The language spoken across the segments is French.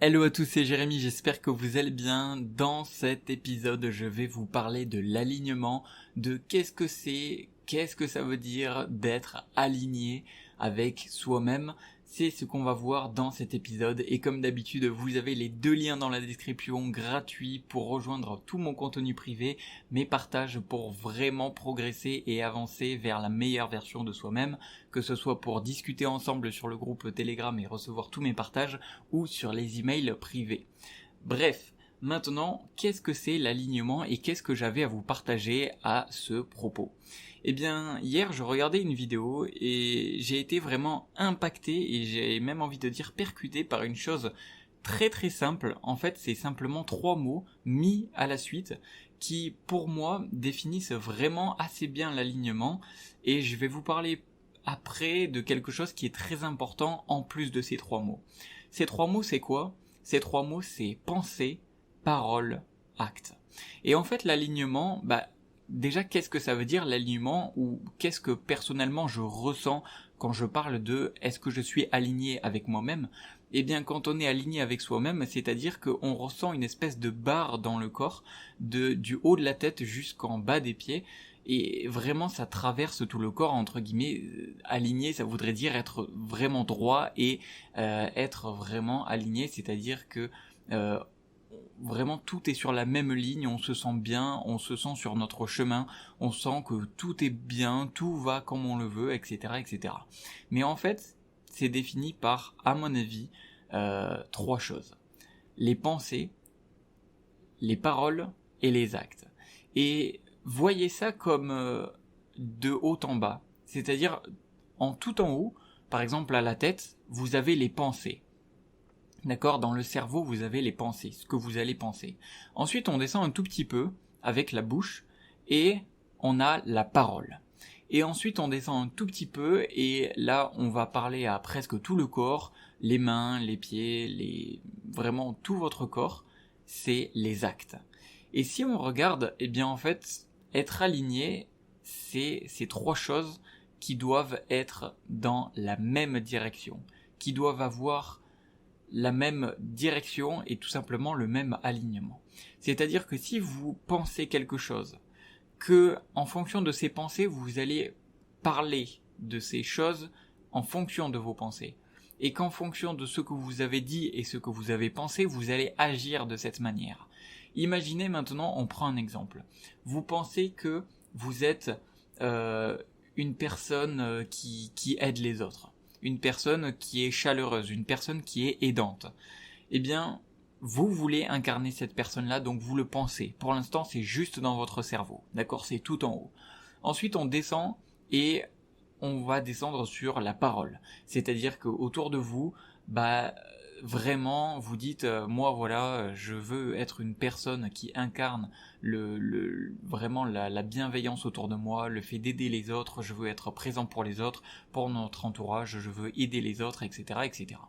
Hello à tous, c'est Jérémy, j'espère que vous allez bien. Dans cet épisode, je vais vous parler de l'alignement, de qu'est-ce que c'est, qu'est-ce que ça veut dire d'être aligné avec soi-même. C'est ce qu'on va voir dans cet épisode et comme d'habitude, vous avez les deux liens dans la description gratuits pour rejoindre tout mon contenu privé, mes partages pour vraiment progresser et avancer vers la meilleure version de soi-même, que ce soit pour discuter ensemble sur le groupe Telegram et recevoir tous mes partages ou sur les emails privés. Bref, maintenant, qu'est-ce que c'est l'alignement et qu'est-ce que j'avais à vous partager à ce propos ? Eh bien, hier, je regardais une vidéo et j'ai été vraiment impacté et j'ai même envie de dire percuté par une chose très très simple. En fait, c'est simplement 3 mots mis à la suite qui, pour moi, définissent vraiment assez bien l'alignement et je vais vous parler après de quelque chose qui est très important en plus de ces 3 mots. Ces 3 mots, c'est quoi ? Ces 3 mots, c'est pensée, parole, acte. Et en fait, l'alignement, déjà, qu'est-ce que ça veut dire l'alignement ou qu'est-ce que personnellement je ressens quand je parle de est-ce que je suis aligné avec moi-même ? Eh bien, quand on est aligné avec soi-même, c'est-à-dire qu'on ressent une espèce de barre dans le corps, du haut de la tête jusqu'en bas des pieds, et vraiment ça traverse tout le corps, entre guillemets. Aligné, ça voudrait dire être vraiment droit et être vraiment aligné, c'est-à-dire que vraiment tout est sur la même ligne, on se sent bien, on se sent sur notre chemin, on sent que tout est bien, tout va comme on le veut, etc., etc. Mais en fait, c'est défini par, à mon avis, 3 choses. Les pensées, les paroles et les actes. Et voyez ça comme de haut en bas. C'est-à-dire, en tout en haut, par exemple à la tête, vous avez les pensées. D'accord ? Dans le cerveau, vous avez les pensées, ce que vous allez penser. Ensuite, on descend un tout petit peu avec la bouche et on a la parole. Et ensuite, on descend un tout petit peu et là, on va parler à presque tout le corps, les mains, les pieds, vraiment tout votre corps, c'est les actes. Et si on regarde, eh bien en fait, être aligné, c'est ces 3 choses qui doivent être dans la même direction, qui doivent avoir la même direction et tout simplement le même alignement. C'est-à-dire que si vous pensez quelque chose, que en fonction de ces pensées, vous allez parler de ces choses en fonction de vos pensées, et qu'en fonction de ce que vous avez dit et ce que vous avez pensé, vous allez agir de cette manière. Imaginez maintenant, on prend un exemple. Vous pensez que vous êtes une personne qui aide les autres, une personne qui est chaleureuse, une personne qui est aidante. Eh bien, vous voulez incarner cette personne-là, donc vous le pensez. Pour l'instant, c'est juste dans votre cerveau. D'accord ? C'est tout en haut. Ensuite, on descend et on va descendre sur la parole. C'est-à-dire qu'autour de vous, vraiment, vous dites, moi voilà, je veux être une personne qui incarne vraiment la bienveillance autour de moi, le fait d'aider les autres, je veux être présent pour les autres, pour notre entourage, je veux aider les autres, etc., etc.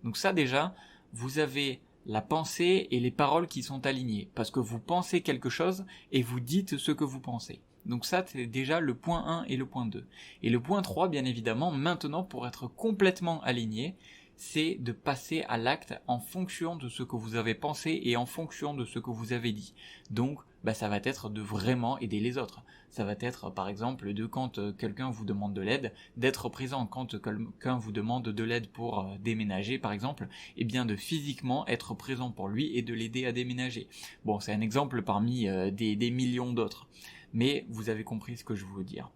Donc ça déjà, vous avez la pensée et les paroles qui sont alignées, parce que vous pensez quelque chose et vous dites ce que vous pensez. Donc ça, c'est déjà le point 1 et le point 2. Et le point 3, bien évidemment, maintenant, pour être complètement aligné, c'est de passer à l'acte en fonction de ce que vous avez pensé et en fonction de ce que vous avez dit. Donc, ça va être de vraiment aider les autres. Ça va être, par exemple, de quand quelqu'un vous demande de l'aide, d'être présent quand quelqu'un vous demande de l'aide pour déménager, par exemple, et bien de physiquement être présent pour lui et de l'aider à déménager. Bon, c'est un exemple parmi des millions d'autres. Mais vous avez compris ce que je veux dire.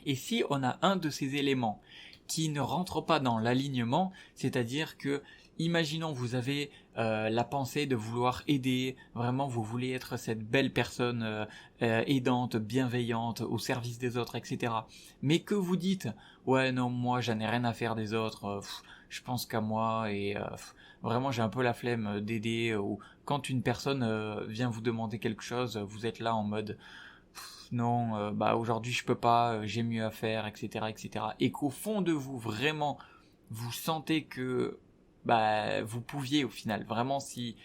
Et si on a un de ces éléments qui ne rentre pas dans l'alignement, c'est-à-dire que, imaginons vous avez la pensée de vouloir aider, vraiment vous voulez être cette belle personne aidante, bienveillante, au service des autres, etc. Mais que vous dites, ouais non, moi j'en ai rien à faire des autres, je pense qu'à moi et vraiment j'ai un peu la flemme d'aider, ou quand une personne vient vous demander quelque chose, vous êtes là en mode non, aujourd'hui je peux pas, j'ai mieux à faire, etc., etc. Et qu'au fond de vous, vraiment, vous sentez que vous pouviez au final, vraiment si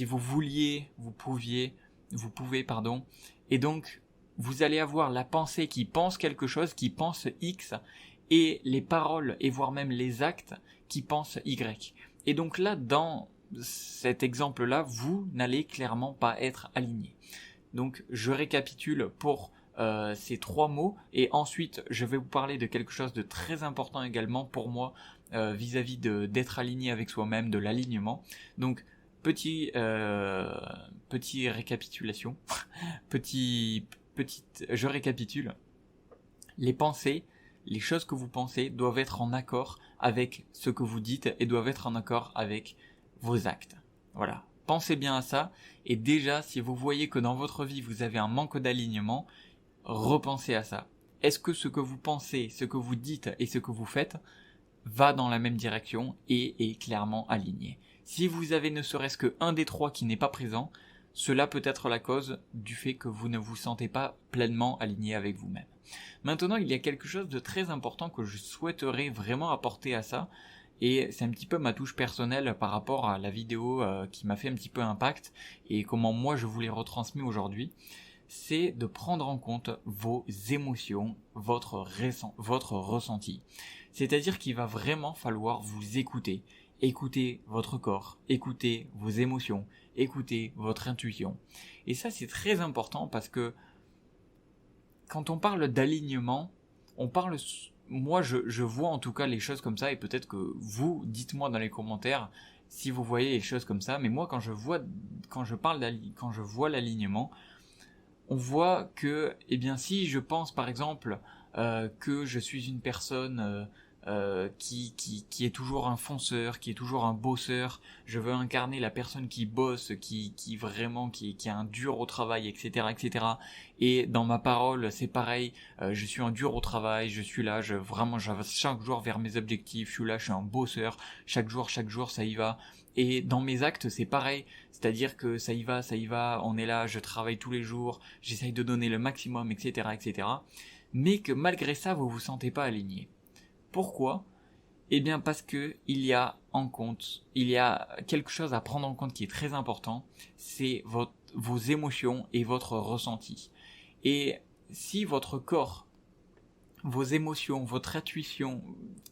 vous vouliez, vous pouvez, pardon. Et donc, vous allez avoir la pensée qui pense quelque chose, qui pense X, et les paroles, et voire même les actes, qui pensent Y. Et donc là, dans cet exemple-là, vous n'allez clairement pas être aligné. Donc je récapitule pour ces 3 mots et ensuite je vais vous parler de quelque chose de très important également pour moi vis-à-vis d'être aligné avec soi-même, de l'alignement. Donc petit récapitulation, je récapitule. Les pensées, les choses que vous pensez doivent être en accord avec ce que vous dites et doivent être en accord avec vos actes. Voilà. Pensez bien à ça et déjà si vous voyez que dans votre vie vous avez un manque d'alignement, repensez à ça. Est-ce que ce que vous pensez, ce que vous dites et ce que vous faites va dans la même direction et est clairement aligné? Si vous avez ne serait-ce que un des 3 qui n'est pas présent, cela peut être la cause du fait que vous ne vous sentez pas pleinement aligné avec vous-même. Maintenant, il y a quelque chose de très important que je souhaiterais vraiment apporter à ça, et c'est un petit peu ma touche personnelle par rapport à la vidéo qui m'a fait un petit peu impact, et comment moi je vous les retransmets aujourd'hui, c'est de prendre en compte vos émotions, votre ressenti. C'est-à-dire qu'il va vraiment falloir vous écouter. Écoutez votre corps, écoutez vos émotions, écoutez votre intuition. Et ça, c'est très important parce que quand on parle d'alignement, moi je vois en tout cas les choses comme ça et peut-être que vous, dites-moi dans les commentaires si vous voyez les choses comme ça, mais moi quand je vois l'alignement, on voit que, eh bien, si je pense par exemple que je suis une personne qui est toujours un fonceur, qui est toujours un bosseur, je veux incarner la personne qui bosse, qui vraiment, qui a un dur au travail, etc., etc. Et dans ma parole, c'est pareil, je suis un dur au travail, je suis là, j'avance chaque jour vers mes objectifs, je suis là, je suis un bosseur, chaque jour, ça y va. Et dans mes actes, c'est pareil, c'est-à-dire que ça y va, on est là, je travaille tous les jours, j'essaye de donner le maximum, etc., etc. Mais que malgré ça, vous vous sentez pas aligné. Pourquoi ? Eh bien parce que il y a quelque chose à prendre en compte qui est très important, c'est vos émotions et votre ressenti. Et si votre corps, vos émotions, votre intuition,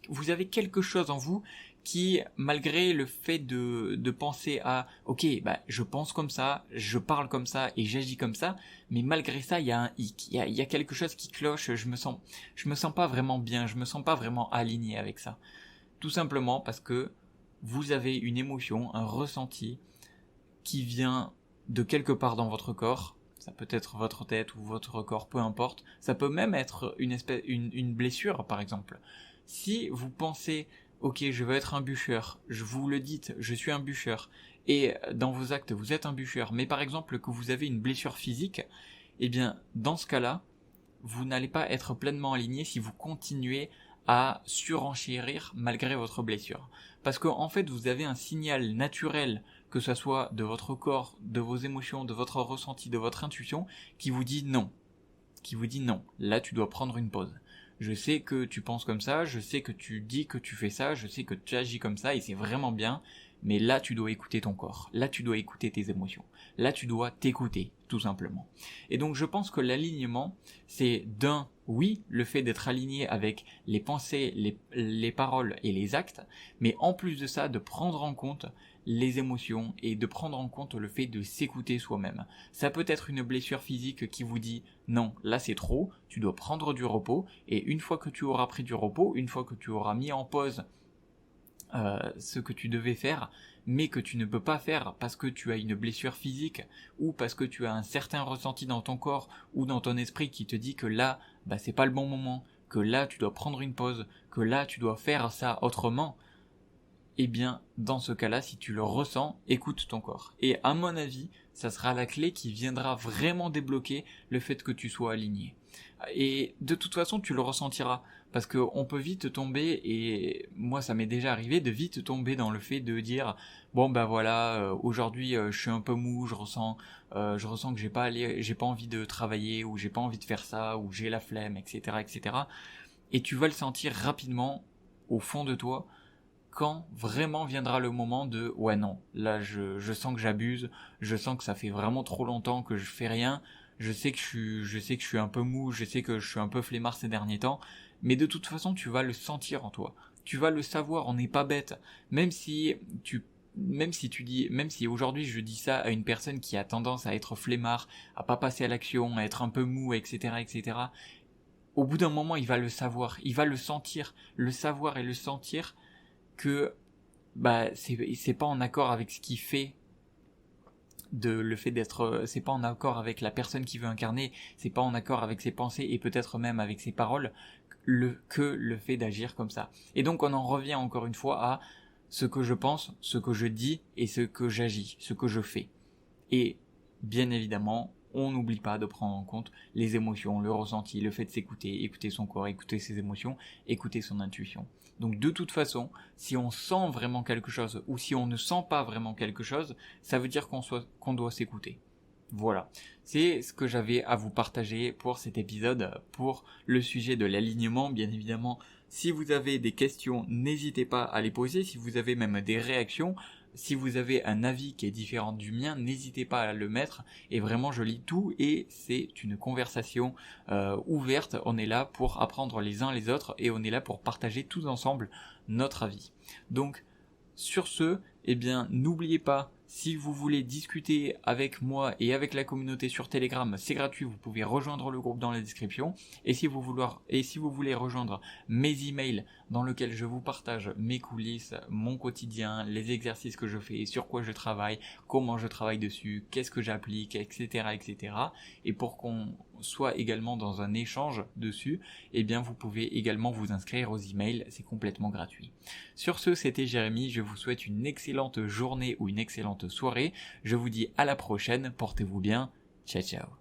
vous avez quelque chose en vous qui, malgré le fait de penser à ok, je pense comme ça, je parle comme ça et j'agis comme ça, mais malgré ça il y a un hic, il y a quelque chose qui cloche, je me sens pas vraiment bien, je me sens pas vraiment aligné avec ça. Tout simplement parce que vous avez une émotion, un ressenti qui vient de quelque part dans votre corps. Ça peut être votre tête ou votre corps, peu importe. Ça peut même être une blessure, par exemple. Si vous pensez, ok, je veux être un bûcheur, vous le dites, je suis un bûcheur, et dans vos actes, vous êtes un bûcheur, mais par exemple que vous avez une blessure physique, eh bien, dans ce cas-là, vous n'allez pas être pleinement aligné si vous continuez à surenchérir malgré votre blessure. Parce qu'en fait, vous avez un signal naturel, que ce soit de votre corps, de vos émotions, de votre ressenti, de votre intuition, qui vous dit non. Là, tu dois prendre une pause. Je sais que tu penses comme ça, je sais que tu dis que tu fais ça, je sais que tu agis comme ça, et c'est vraiment bien, mais là, tu dois écouter ton corps. Là, tu dois écouter tes émotions. Là, tu dois t'écouter, tout simplement. Et donc, je pense que l'alignement, c'est oui, le fait d'être aligné avec les pensées, les paroles et les actes, mais en plus de ça, de prendre en compte les émotions et de prendre en compte le fait de s'écouter soi-même. Ça peut être une blessure physique qui vous dit non, là c'est trop, tu dois prendre du repos, et une fois que tu auras pris du repos, une fois que tu auras mis en pause ce que tu devais faire, mais que tu ne peux pas faire parce que tu as une blessure physique ou parce que tu as un certain ressenti dans ton corps ou dans ton esprit qui te dit que là, c'est pas le bon moment, que là tu dois prendre une pause, que là tu dois faire ça autrement, eh bien, dans ce cas-là, si tu le ressens, écoute ton corps. Et à mon avis, ça sera la clé qui viendra vraiment débloquer le fait que tu sois aligné. Et de toute façon, tu le ressentiras. Parce qu'on peut vite tomber, et moi ça m'est déjà arrivé, de vite tomber dans le fait de dire bon voilà, aujourd'hui je suis un peu mou, je ressens que j'ai pas envie de travailler, ou j'ai pas envie de faire ça, ou j'ai la flemme, etc., etc. Et tu vas le sentir rapidement au fond de toi, quand vraiment viendra le moment de ouais non, là je sens que j'abuse, je sens que ça fait vraiment trop longtemps que je fais rien, je sais que je suis un peu mou, je sais que je suis un peu flemmard ces derniers temps, mais de toute façon tu vas le sentir en toi, tu vas le savoir, on n'est pas bête, même si même si aujourd'hui je dis ça à une personne qui a tendance à être flemmard, à pas passer à l'action, à être un peu mou, etc., au bout d'un moment, il va le savoir, il va le sentir, le savoir et le sentir que c'est pas en accord avec ce qu'il fait, le fait d'être, c'est pas en accord avec la personne qu'il veut incarner, c'est pas en accord avec ses pensées et peut-être même avec ses paroles que le fait d'agir comme ça. Et donc on en revient encore une fois à ce que je pense, ce que je dis et ce que j'agis, ce que je fais. Et bien évidemment, on n'oublie pas de prendre en compte les émotions, le ressenti, le fait de s'écouter, écouter son corps, écouter ses émotions, écouter son intuition. Donc de toute façon, si on sent vraiment quelque chose ou si on ne sent pas vraiment quelque chose, ça veut dire qu'on doit s'écouter. Voilà, c'est ce que j'avais à vous partager pour cet épisode, pour le sujet de l'alignement. Bien évidemment, si vous avez des questions, n'hésitez pas à les poser, si vous avez même des réactions, si vous avez un avis qui est différent du mien, n'hésitez pas à le mettre, et vraiment je lis tout, et c'est une conversation ouverte. On est là pour apprendre les uns les autres, et on est là pour partager tous ensemble notre avis. Donc, sur ce, eh bien, n'oubliez pas, si vous voulez discuter avec moi et avec la communauté sur Telegram, c'est gratuit, vous pouvez rejoindre le groupe dans la description. Et si vous voulez rejoindre mes emails dans lesquels je vous partage mes coulisses, mon quotidien, les exercices que je fais, sur quoi je travaille, comment je travaille dessus, qu'est-ce que j'applique, etc., et pour qu'on soit également dans un échange dessus, eh bien vous pouvez également vous inscrire aux emails, c'est complètement gratuit. Sur ce, c'était Jérémy, je vous souhaite une excellente journée ou une excellente soirée, je vous dis à la prochaine, portez-vous bien, ciao ciao.